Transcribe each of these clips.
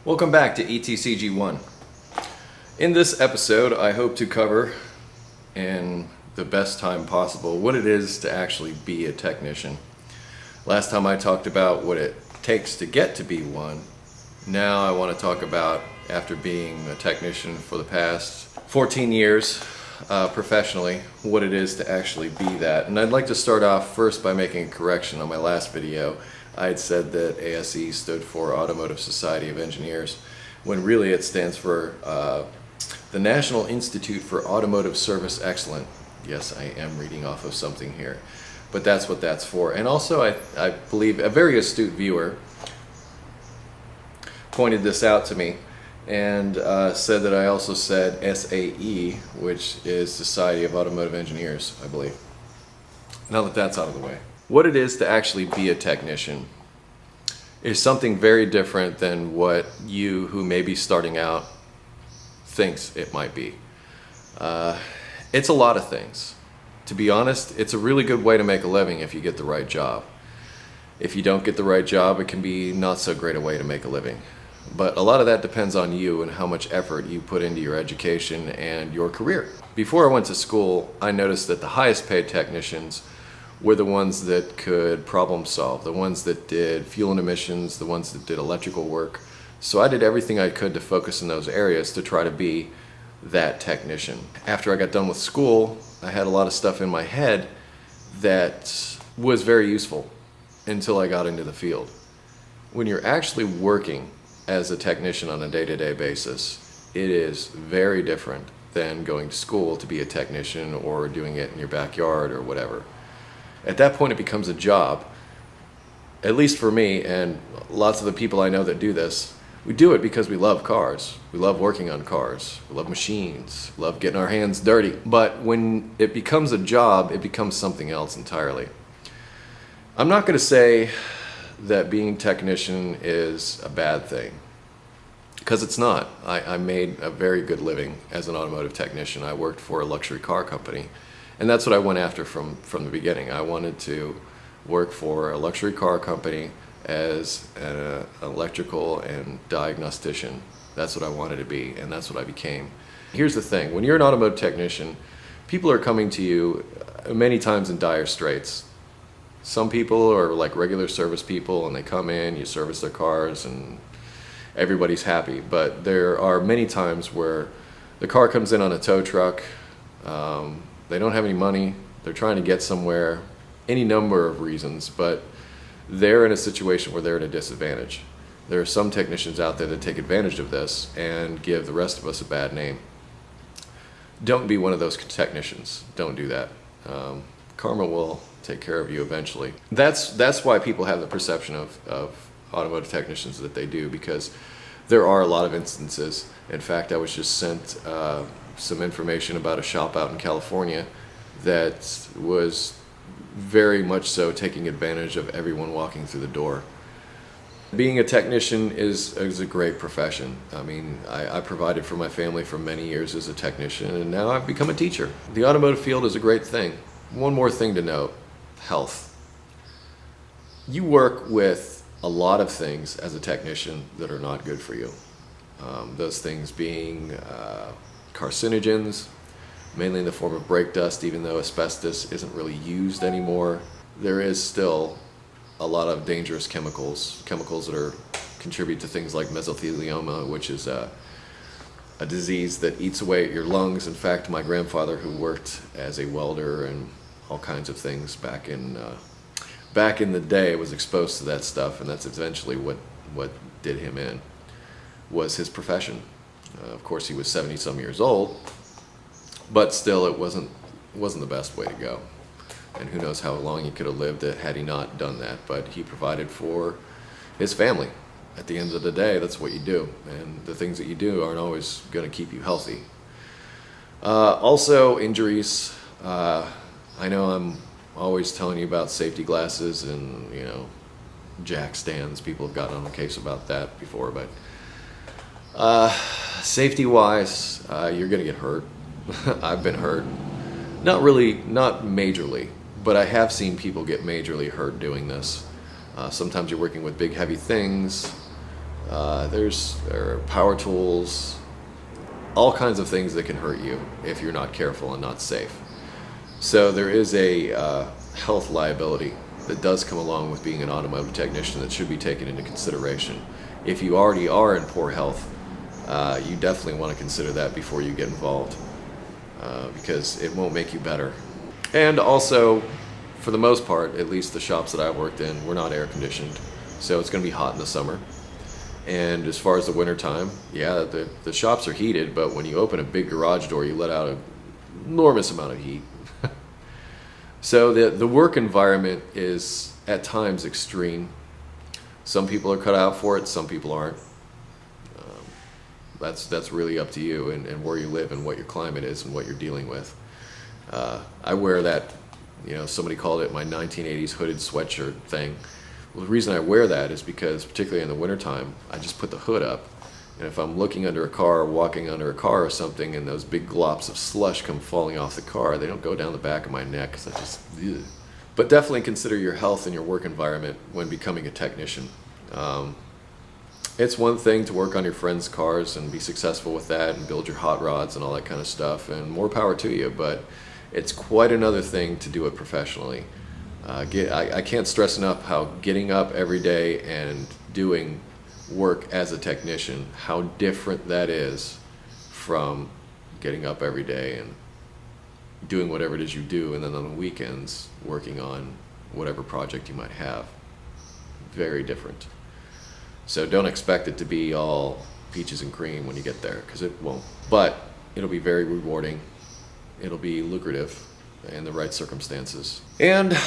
Welcome back to ETCG1. In this episode, I hope to cover, in the best time possible, what it is to actually be a technician. Last time I talked about what it takes to get to be one. Now I want to talk about, after being a technician for the past 14 years professionally, what it is to actually be that. And I'd like to start off first by making a correction on my last video. I had said that ASE stood for Automotive Society of Engineers, when really it stands for the National Institute for Automotive Service Excellence. Yes, I am reading off of something here, but that's what that's for. And also, I believe a very astute viewer pointed this out to me and said that I also said SAE, which is Society of Automotive Engineers, I believe. Now that that's out of the way. What it is to actually be a technician is something very different than what you, who may be starting out, thinks it might be. It's a lot of things. To be honest, it's a really good way to make a living if you get the right job. If you don't get the right job, it can be not so great a way to make a living. But a lot of that depends on you and how much effort you put into your education and your career. Before I went to school, I noticed that the highest paid technicians were the ones that could problem solve, the ones that did fuel and emissions, the ones that did electrical work. So I did everything I could to focus in those areas to try to be that technician. After I got done with school, I had a lot of stuff in my head that was very useful until I got into the field. When you're actually working as a technician on a day-to-day basis, it is very different than going to school to be a technician or doing it in your backyard or whatever. At that point, it becomes a job. At least for me and lots of the people I know that do this, we do it because we love cars. We love working on cars. We love machines. We love getting our hands dirty. But when it becomes a job, it becomes something else entirely. I'm not going to say that being a technician is a bad thing, because it's not. I made a very good living as an automotive technician. I worked for a luxury car company. And that's what I went after from the beginning. I wanted to work for a luxury car company as an electrical and diagnostician. That's what I wanted to be, and that's what I became. Here's the thing. When you're an automotive technician, people are coming to you many times in dire straits. Some people are like regular service people, and they come in, you service their cars, and everybody's happy. But there are many times where the car comes in on a tow truck, they don't have any money, they're trying to get somewhere, any number of reasons, but they're in a situation where they're at a disadvantage. There are some technicians out there that take advantage of this and give the rest of us a bad name. Don't be one of those technicians. Don't do that. Karma will take care of you eventually. That's why people have the perception of automotive technicians that they do, because there are a lot of instances. In fact, I was just sent some information about a shop out in California that was very much so taking advantage of everyone walking through the door. Being a technician is a great profession. I mean, I provided for my family for many years as a technician, and now I've become a teacher. The automotive field is a great thing. One more thing to note: health. You work with a lot of things as a technician that are not good for you. Those things being carcinogens, mainly in the form of brake dust. Even though asbestos isn't really used anymore, there is still a lot of dangerous chemicals that contribute to things like mesothelioma, which is a disease that eats away at your lungs. In fact, my grandfather, who worked as a welder and all kinds of things back in the day, was exposed to that stuff, and that's eventually what did him in, was his profession. Of course, he was 70-some years old, but still, it wasn't the best way to go. And who knows how long he could have lived had he not done that. But he provided for his family. At the end of the day, that's what you do. And the things that you do aren't always going to keep you healthy. Also, injuries. I know I'm always telling you about safety glasses and, jack stands. People have gotten on the case about that before, but safety-wise, you're going to get hurt. I've been hurt. Not majorly, but I have seen people get majorly hurt doing this. Sometimes you're working with big, heavy things. There are power tools, all kinds of things that can hurt you if you're not careful and not safe. So there is a health liability that does come along with being an automotive technician that should be taken into consideration. If you already are in poor health, you definitely want to consider that before you get involved, because it won't make you better. And also, for the most part, at least the shops that I worked in, were not air conditioned, so it's going to be hot in the summer. And as far as the winter time, yeah, the shops are heated, but when you open a big garage door, you let out an enormous amount of heat. So the work environment is at times extreme. Some people are cut out for it, some people aren't. That's really up to you and where you live and what your climate is and what you're dealing with. I wear that, somebody called it my 1980s hooded sweatshirt thing. Well, the reason I wear that is because, particularly in the wintertime, I just put the hood up. And if I'm looking under a car or walking under a car or something and those big glops of slush come falling off the car, they don't go down the back of my neck because I just... Ugh. But definitely consider your health and your work environment when becoming a technician. It's one thing to work on your friends' cars and be successful with that and build your hot rods and all that kind of stuff, and more power to you, but it's quite another thing to do it professionally. I can't stress enough how getting up every day and doing work as a technician, how different that is from getting up every day and doing whatever it is you do, and then on the weekends working on whatever project you might have. Very different. So don't expect it to be all peaches and cream when you get there, because it won't. But it'll be very rewarding. It'll be lucrative in the right circumstances. And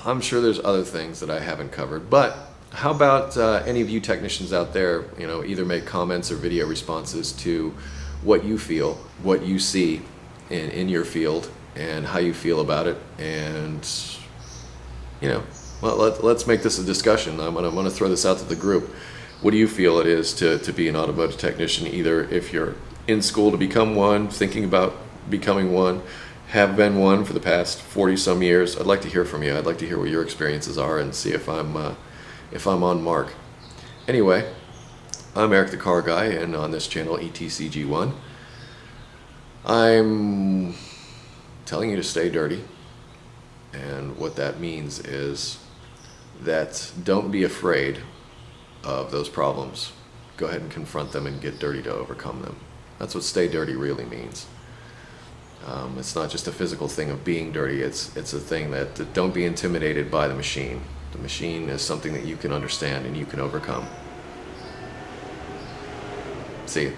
I'm sure there's other things that I haven't covered, but how about any of you technicians out there, either make comments or video responses to what you feel, what you see in your field, and how you feel about it. And, well, let's make this a discussion. I'm gonna throw this out to the group. What do you feel it is to be an automotive technician, either if you're in school to become one, thinking about becoming one, have been one for the past 40 some years? I'd like to hear from you. I'd like to hear what your experiences are and see if I'm on mark. Anyway, I'm Eric the Car Guy, and on this channel, ETCG1, I'm telling you to stay dirty. And what that means is that don't be afraid of those problems. Go ahead and confront them and get dirty to overcome them. That's what stay dirty really means. It's not just a physical thing of being dirty, it's a thing that don't be intimidated by the machine. The machine is something that you can understand and you can overcome. See you.